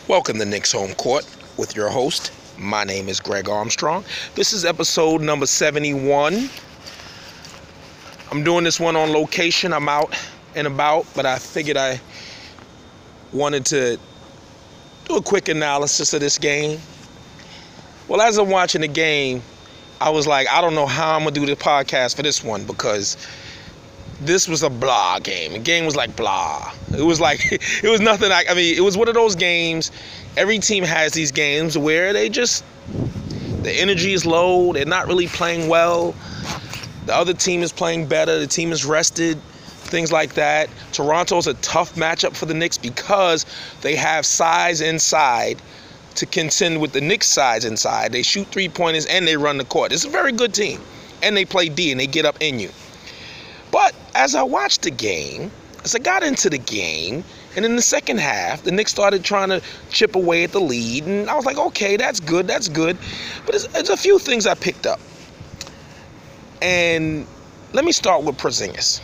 Welcome to Knicks Home Court with your host. My name is Greg Armstrong. This is episode number 71. I'm doing this one on location. I'm out and about, but I figured I wanted to do a quick analysis of this game. Well, as I'm watching the game, I was like, I don't know how I'm going to do the podcast for this one because this was a blah game. The game was like blah. It was like, it was nothing. It was one of those games. Every team has these games where the energy is low. They're not really playing well. The other team is playing better. The team is rested. Things like that. Toronto's a tough matchup for the Knicks because they have size inside to contend with the Knicks' size inside. They shoot three-pointers and they run the court. It's a very good team. And they play D and they get up in you. But as I watched the game, as I got into the game, and in the second half, the Knicks started trying to chip away at the lead, and I was like, okay, that's good. But there's a few things I picked up. And let me start with Porzingis.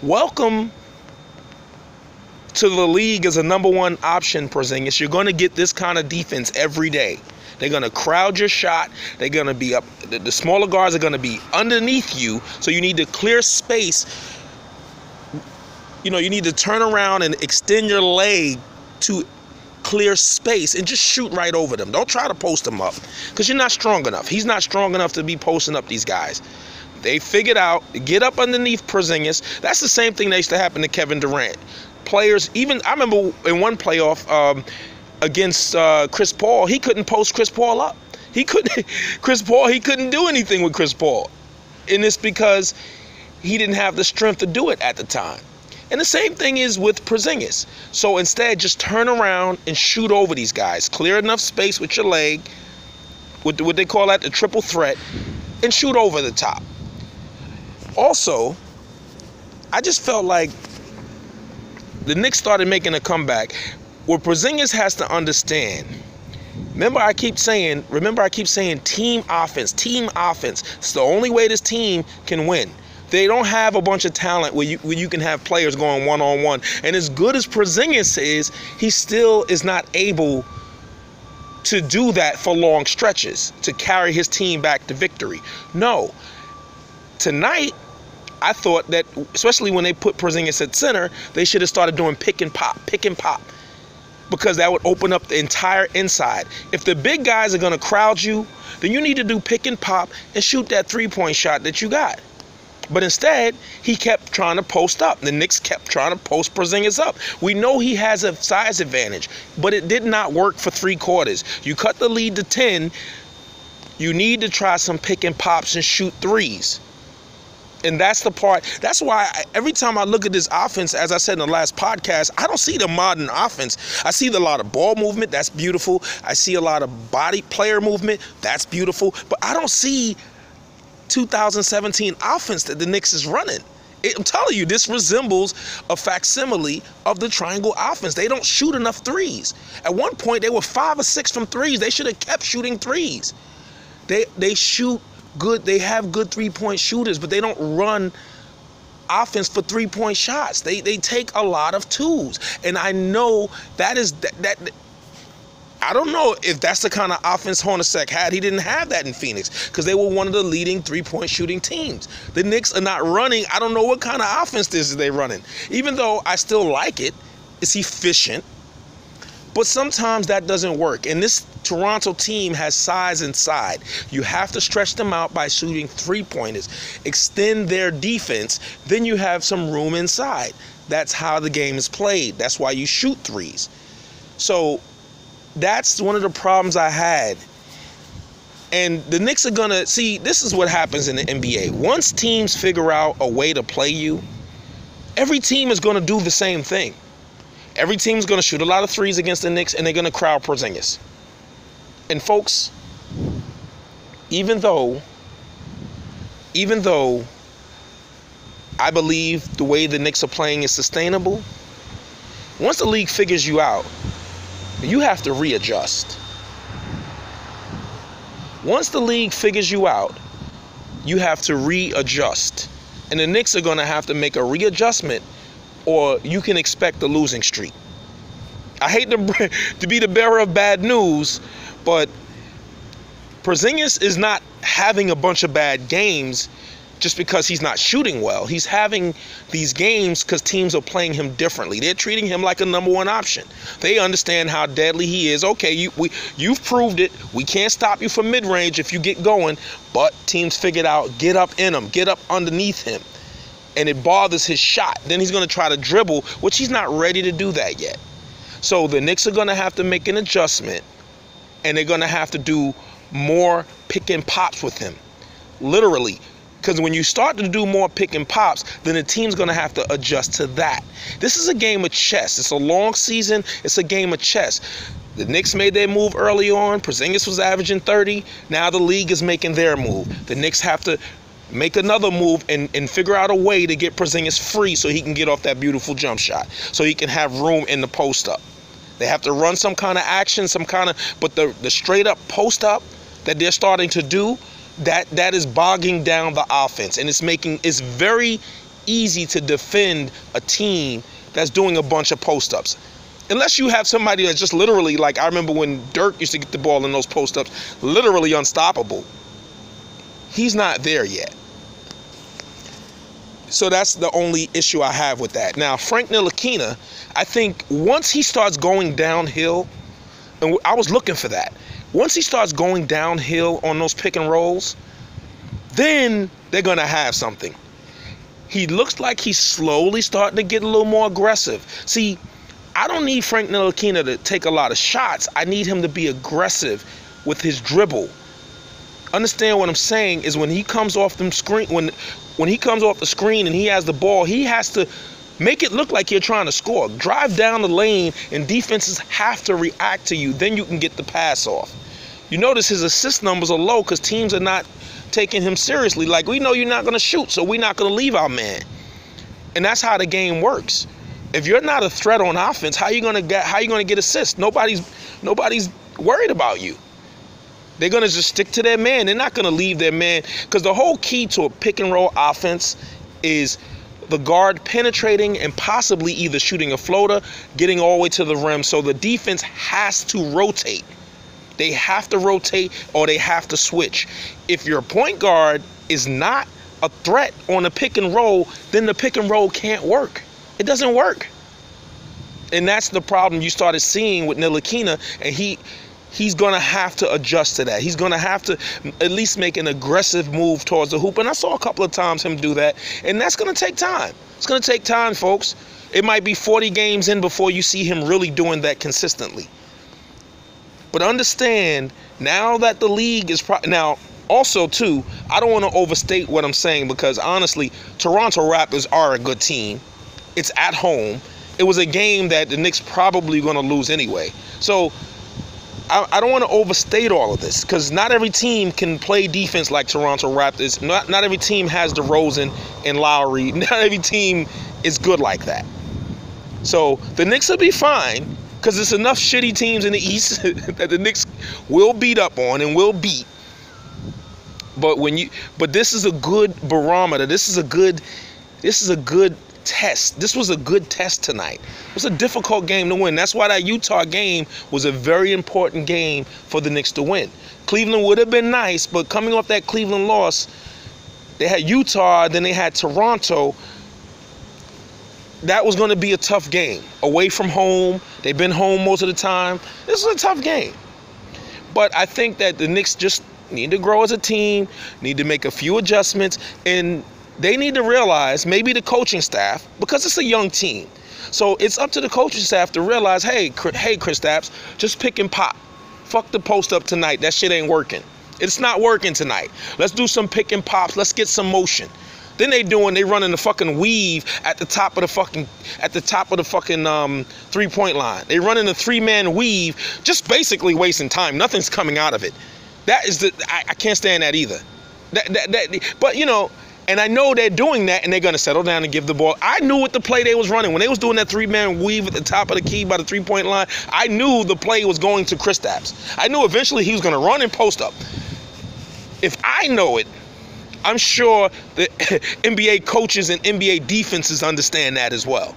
Welcome to the league as a number one option, Porzingis. You're going to get this kind of defense every day. They're going to crowd your shot. They're going to be up. The smaller guards are going to be underneath you, so you need to clear space. You need to turn around and extend your leg to clear space and just shoot right over them. Don't try to post them up because you're not strong enough. He's not strong enough to be posting up these guys. They figured out, get up underneath Porzingis. That's the same thing that used to happen to Kevin Durant. Players, even I remember in one playoff against Chris Paul, he couldn't post Chris Paul up. He couldn't do anything with Chris Paul. And it's because he didn't have the strength to do it at the time. And the same thing is with Porzingis. So instead, just turn around and shoot over these guys. Clear enough space with your leg, what they call that, the triple threat, and shoot over the top. Also, I just felt like the Knicks started making a comeback. What Porzingis has to understand, remember I keep saying team offense. It's the only way this team can win. They don't have a bunch of talent where you can have players going one-on-one. And as good as Porzingis is, he still is not able to do that for long stretches, to carry his team back to victory. No. Tonight, I thought that, especially when they put Porzingis at center, they should have started doing pick and pop, because that would open up the entire inside. If the big guys are going to crowd you, then you need to do pick and pop and shoot that three-point shot that you got. But instead, he kept trying to post up. The Knicks kept trying to post Porzingis up. We know he has a size advantage, but it did not work for three quarters. You cut the lead to 10. You need to try some pick and pops and shoot threes. And that's the part. That's why every time I look at this offense, as I said in the last podcast, I don't see the modern offense. I see a lot of ball movement. That's beautiful. I see a lot of body player movement. That's beautiful. But I don't see 2017 offense that the Knicks is running. I'm telling you, this resembles a facsimile of the triangle offense. They don't shoot enough threes. At one point, they were 5 or 6 from threes. They should have kept shooting threes. They shoot good. They have good three-point shooters, but they don't run offense for three-point shots. They take a lot of twos, and I know that is that. I don't know if that's the kind of offense Hornacek had. He didn't have that in Phoenix because they were one of the leading three-point shooting teams. The Knicks are not running. I don't know what kind of offense this is they're running. Even though I still like it, it's efficient. But sometimes that doesn't work. And this Toronto team has size inside. You have to stretch them out by shooting three-pointers. Extend their defense. Then you have some room inside. That's how the game is played. That's why you shoot threes. So that's one of the problems I had. And the Knicks are going to see, this is what happens in the NBA. Once teams figure out a way to play you, every team is going to do the same thing. Every team is going to shoot a lot of threes against the Knicks, and they're going to crowd Porzingis. And folks, even though I believe the way the Knicks are playing is sustainable, once the league figures you out, you have to readjust. Once the league figures you out, you have to readjust. And the Knicks are going to have to make a readjustment, or you can expect a losing streak. I hate to be the bearer of bad news, but Porzingis is not having a bunch of bad games just because he's not shooting well. He's having these games because teams are playing him differently. They're treating him like a number one option. They understand how deadly he is. Okay, you've proved it. We can't stop you from mid-range if you get going, but teams figured out, get up in him, get up underneath him, and it bothers his shot. Then he's going to try to dribble, which he's not ready to do that yet. So the Knicks are going to have to make an adjustment, and they're going to have to do more pick and pops with him, literally. Because when you start to do more pick and pops, then the team's going to have to adjust to that. This is a game of chess. It's a long season. It's a game of chess. The Knicks made their move early on. Porzingis was averaging 30. Now the league is making their move. The Knicks have to make another move and figure out a way to get Porzingis free so he can get off that beautiful jump shot, so he can have room in the post-up. They have to run some kind of action, but the straight-up post-up that they're starting to do, that is bogging down the offense, and it's very easy to defend a team that's doing a bunch of post-ups. Unless you have somebody that's just literally, like I remember when Dirk used to get the ball in those post-ups, literally unstoppable. He's not there yet. So that's the only issue I have with that. Now, Frank Ntilikina, I think once he starts going downhill, and I was looking for that, once he starts going downhill on those pick and rolls, then they're going to have something. He looks like he's slowly starting to get a little more aggressive. See, I don't need Frank Ntilikina to take a lot of shots. I need him to be aggressive with his dribble. Understand what I'm saying is when he comes off the screen, when he comes off the screen and he has the ball, he has to make it look like you're trying to score. Drive down the lane, and defenses have to react to you. Then you can get the pass off. You notice his assist numbers are low because teams are not taking him seriously. Like, we know you're not going to shoot, so we're not going to leave our man. And that's how the game works. If you're not a threat on offense, how you going to get assists? Nobody's worried about you. They're going to just stick to their man. They're not going to leave their man, because the whole key to a pick and roll offense is the guard penetrating and possibly either shooting a floater, getting all the way to the rim. So the defense has to rotate. They have to rotate, or they have to switch. If your point guard is not a threat on a pick and roll, then the pick and roll can't work. It doesn't work. And that's the problem you started seeing with Ntilikina, and he's going to have to adjust to that. He's going to have to at least make an aggressive move towards the hoop. And I saw a couple of times him do that, and that's going to take time. It's going to take time, folks. It might be 40 games in before you see him really doing that consistently. But understand, now that the league is now also too, I don't want to overstate what I'm saying, because honestly, Toronto Raptors are a good team. It's at home. It was a game that the Knicks probably going to lose anyway. So I don't want to overstate all of this, because not every team can play defense like Toronto Raptors. Not every team has DeRozan and Lowry. Not every team is good like that. So the Knicks will be fine, because there's enough shitty teams in the East that the Knicks will beat up on and will beat. But this is a good barometer. This is a good test. This was a good test tonight. It was a difficult game to win. That's why that Utah game was a very important game for the Knicks to win. Cleveland would have been nice, but coming off that Cleveland loss, they had Utah, then they had Toronto. That was going to be a tough game. Away from home. They've been home most of the time. This was a tough game. But I think that the Knicks just need to grow as a team, need to make a few adjustments, and they need to realize, maybe the coaching staff, because it's a young team. So it's up to the coaching staff to realize, hey, Kristaps, just pick and pop. Fuck the post up tonight. That shit ain't working. It's not working tonight. Let's do some pick and pops. Let's get some motion. Then they running the fucking weave at the top of the fucking three-point line. They running the three-man weave, just basically wasting time. Nothing's coming out of it. That is I can't stand that either. But you know, and I know they're doing that, and they're gonna settle down and give the ball. I knew what the play they was running when they was doing that three-man weave at the top of the key by the three-point line. I knew the play was going to Kristaps. I knew eventually he was gonna run and post up. If I know it, I'm sure the NBA coaches and NBA defenses understand that as well.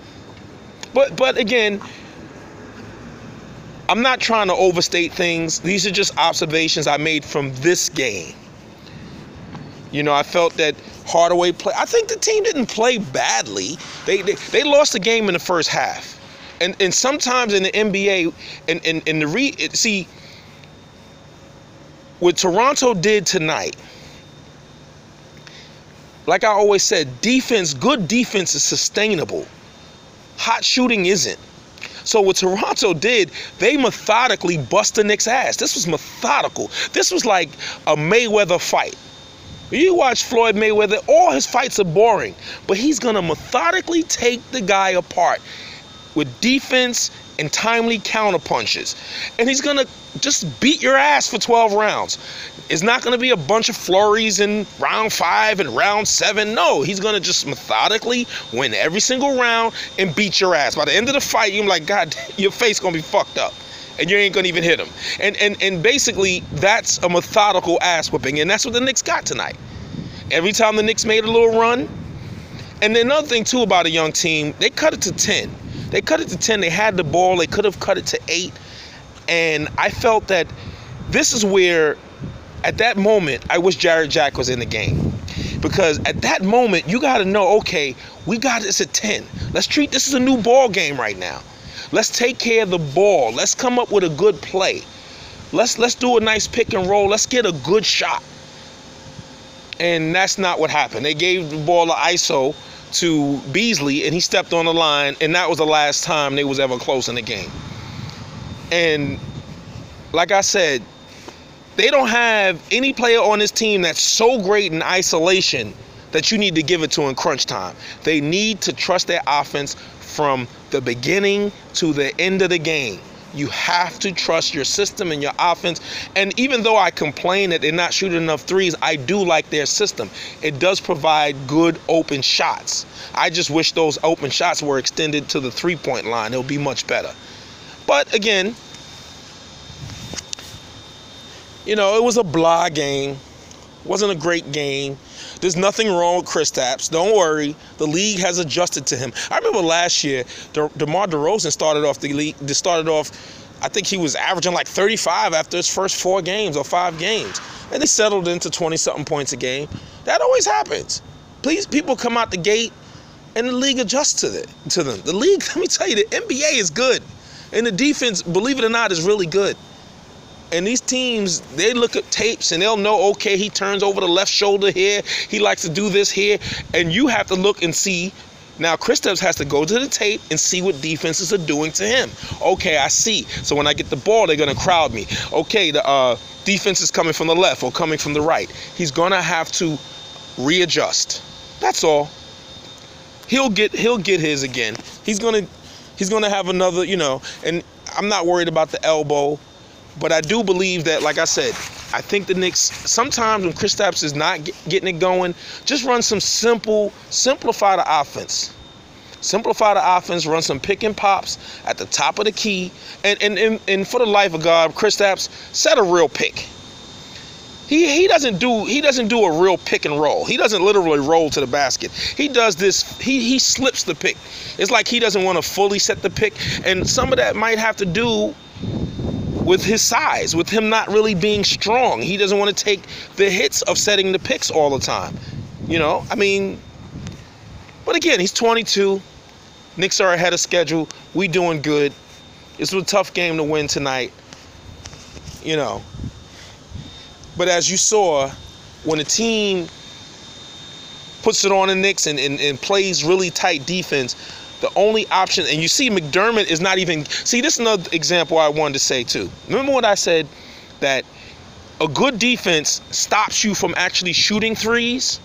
But again, I'm not trying to overstate things. These are just observations I made from this game. You know, I felt that Hardaway play. I think the team didn't play badly. They lost the game in the first half. And sometimes in the NBA, see, what Toronto did tonight, like I always said, defense, good defense is sustainable. Hot shooting isn't. So what Toronto did, they methodically bust the Knicks' ass. This was methodical. This was like a Mayweather fight. You watch Floyd Mayweather, all his fights are boring, but he's going to methodically take the guy apart with defense and timely counterpunches. And he's going to just beat your ass for 12 rounds. It's not going to be a bunch of flurries in round 5 and round 7. No, he's going to just methodically win every single round and beat your ass. By the end of the fight, you're like, God, your face going to be fucked up. And you ain't going to even hit him. And basically, that's a methodical ass whipping. And that's what the Knicks got tonight. Every time the Knicks made a little run. And then another thing, too, about a young team, they cut it to 10. They cut it to 10. They had the ball. They could have cut it to 8. And I felt that this is where, at that moment, I wish Jarrod Jack was in the game. Because at that moment, you got to know, okay, we got this at 10. Let's treat this as a new ball game right now. Let's take care of the ball. Let's come up with a good play. Let's do a nice pick and roll. Let's get a good shot. And that's not what happened. They gave the ball to ISO to Beasley, and he stepped on the line, and that was the last time they was ever close in the game. And like I said, they don't have any player on this team that's so great in isolation that you need to give it to in crunch time. They need to trust their offense from the beginning to the end of the game. You have to trust your system and your offense. And even though I complain that they're not shooting enough threes, I do like their system. It does provide good open shots. I just wish those open shots were extended to the three-point line. It would be much better. But again, you know, it was a blah game. Wasn't a great game. There's nothing wrong with Kristaps. Don't worry. The league has adjusted to him. I remember last year, DeMar DeRozan started off the league. I think he was averaging like 35 after his first 4 games or 5 games. And they settled into 20-something points a game. That always happens. Please, people come out the gate and the league adjusts to them. The league, let me tell you, the NBA is good. And the defense, believe it or not, is really good. And these teams, they look at tapes and they'll know, okay, he turns over the left shoulder here. He likes to do this here. And you have to look and see. Now, Kristaps has to go to the tape and see what defenses are doing to him. Okay, I see. So when I get the ball, they're going to crowd me. Okay, the defense is coming from the left or coming from the right. He's going to have to readjust. That's all. He'll get his again. He's going to have another, you know, and I'm not worried about the elbow. But I do believe that, like I said, I think the Knicks, sometimes when Kristaps is not getting it going, just run some simplify the offense. Simplify the offense, run some pick and pops at the top of the key. And for the life of God, Kristaps, set a real pick. He doesn't do a real pick and roll. He doesn't literally roll to the basket. He does this, he slips the pick. It's like he doesn't want to fully set the pick. And some of that might have to do with his size, with him not really being strong. He doesn't want to take the hits of setting the picks all the time. You know, I mean, but again, he's 22. Knicks are ahead of schedule. We doing good. This was a tough game to win tonight. You know. But as you saw, when a team puts it on the Knicks and plays really tight defense, the only option, and you see McDermott is not even, see, this is another example I wanted to say too. Remember what I said, that a good defense stops you from actually shooting threes?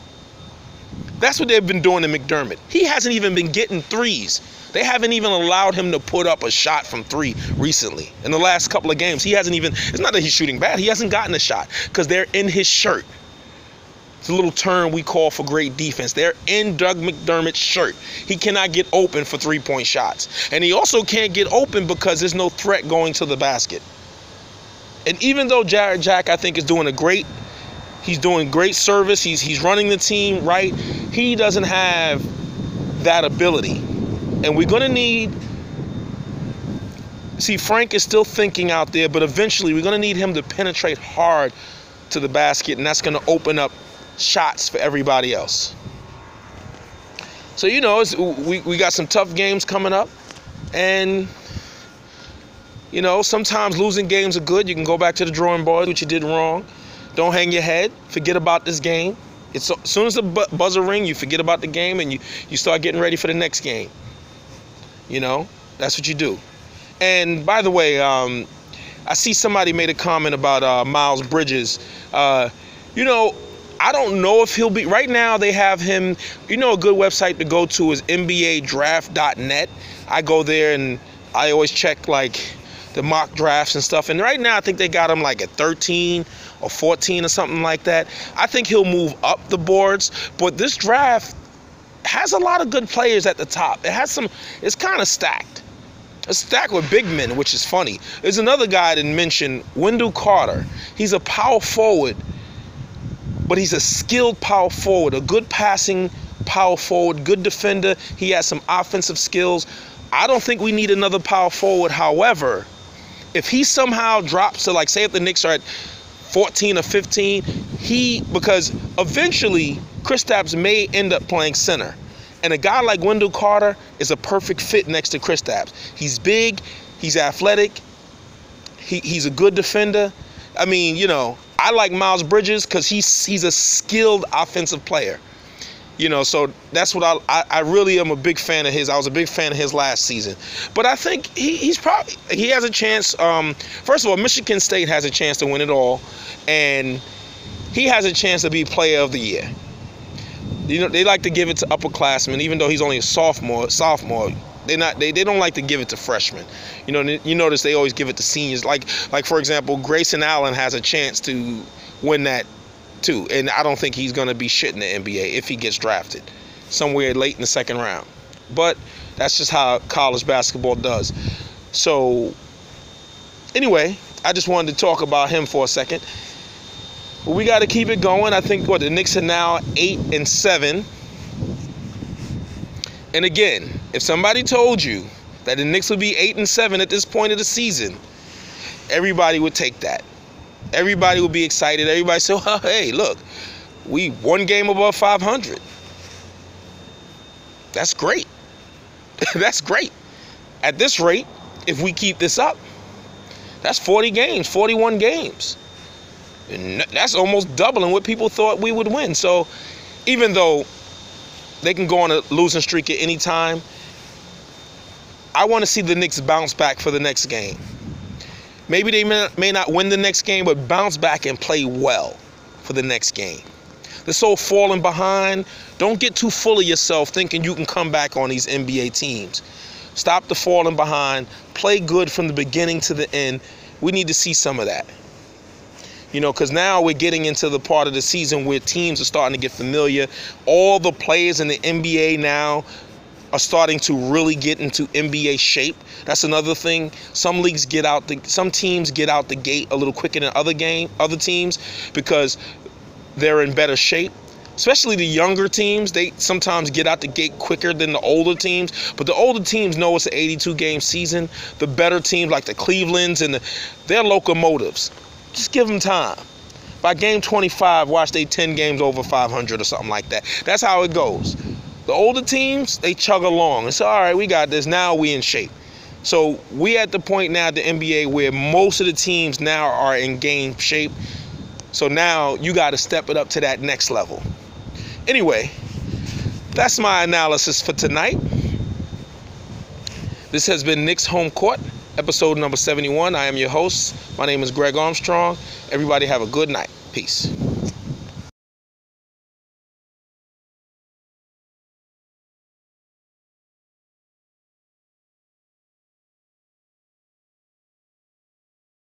That's what they've been doing to McDermott. He hasn't even been getting threes. They haven't even allowed him to put up a shot from 3 recently. In the last couple of games, he hasn't even, it's not that he's shooting bad, he hasn't gotten a shot because they're in his shirt. It's a little term we call for great defense. They're in Doug McDermott's shirt. He cannot get open for 3-point shots. And he also can't get open because there's no threat going to the basket. And even though Jarrod Jack, I think, is doing he's doing great service, he's running the team right, he doesn't have that ability. And we're going to need See, Frank is still thinking out there, but eventually we're going to need him to penetrate hard to the basket, and that's going to open up shots for everybody else. So, you know, we got some tough games coming up, and, you know, sometimes losing games are good. You can go back to the drawing board, which you did wrong. Don't hang your head. Forget about this game. As soon as the buzzer ring, you forget about the game, and you start getting ready for the next game. You know, that's what you do. And by the way, I see somebody made a comment about Myles Bridges. You know, I don't know if he'll be. Right now, they have him. You know, a good website to go to is NBADraft.net. I go there and I always check like the mock drafts and stuff. And right now, I think they got him like at 13 or 14 or something like that. I think he'll move up the boards. But this draft has a lot of good players at the top. It has some. It's kind of stacked. It's stacked with big men, which is funny. There's another guy I didn't mention, Wendell Carter. He's a power forward, but he's a skilled power forward, a good passing power forward, good defender. He has some offensive skills. I don't think we need another power forward. However, if he somehow drops to, like, say if the Knicks are at 14 or 15, because eventually Kristaps may end up playing center. And a guy like Wendell Carter is a perfect fit next to Kristaps. He's big, he's athletic, he's a good defender. I mean, you know, I like Myles Bridges because he's a skilled offensive player. You know, so that's what I really am a big fan of his. I was a big fan of his last season. But I think he has a chance. First of all, Michigan State has a chance to win it all. And he has a chance to be player of the year. You know, they like to give it to upperclassmen, even though he's only a sophomore. They don't like to give it to freshmen. You know, you notice they always give it to seniors. Like for example, Grayson Allen has a chance to win that too, and I don't think he's going to be shit in the NBA if he gets drafted somewhere late in the second round. But that's just how college basketball does. So anyway, I just wanted to talk about him for a second. But we got to keep it going. I think the Knicks are now 8-7. And again, if somebody told you that the Knicks would be 8-7 at this point of the season, everybody would take that. Everybody would be excited. Everybody say, oh, hey, look, we one game above 500. That's great. That's great. At this rate, if we keep this up, that's 40 games, 41 games. And that's almost doubling what people thought we would win. So even though they can go on a losing streak at any time, I want to see the Knicks bounce back for the next game. Maybe they may not win the next game, but bounce back and play well for the next game. This whole falling behind, don't get too full of yourself thinking you can come back on these NBA teams. Stop the falling behind. Play good from the beginning to the end. We need to see some of that. You know, because now we're getting into the part of the season where teams are starting to get familiar. All the players in the NBA now are starting to really get into NBA shape. That's another thing. Some teams get out the gate a little quicker than other teams because they're in better shape. Especially the younger teams, they sometimes get out the gate quicker than the older teams. But the older teams know it's an 82-game season. The better teams like the Clevelands and they're locomotives. Just give them time. By game 25, watch they 10 games over 500 or something like that. That's how it goes. The older teams, they chug along. It's all right, we got this. Now we in shape. So we at the point now at the NBA where most of the teams now are in game shape. So now you got to step it up to that next level. Anyway, that's my analysis for tonight. This has been Knicks Home Court, episode number 71. I am your host. My name is Greg Armstrong. Everybody have a good night. Peace.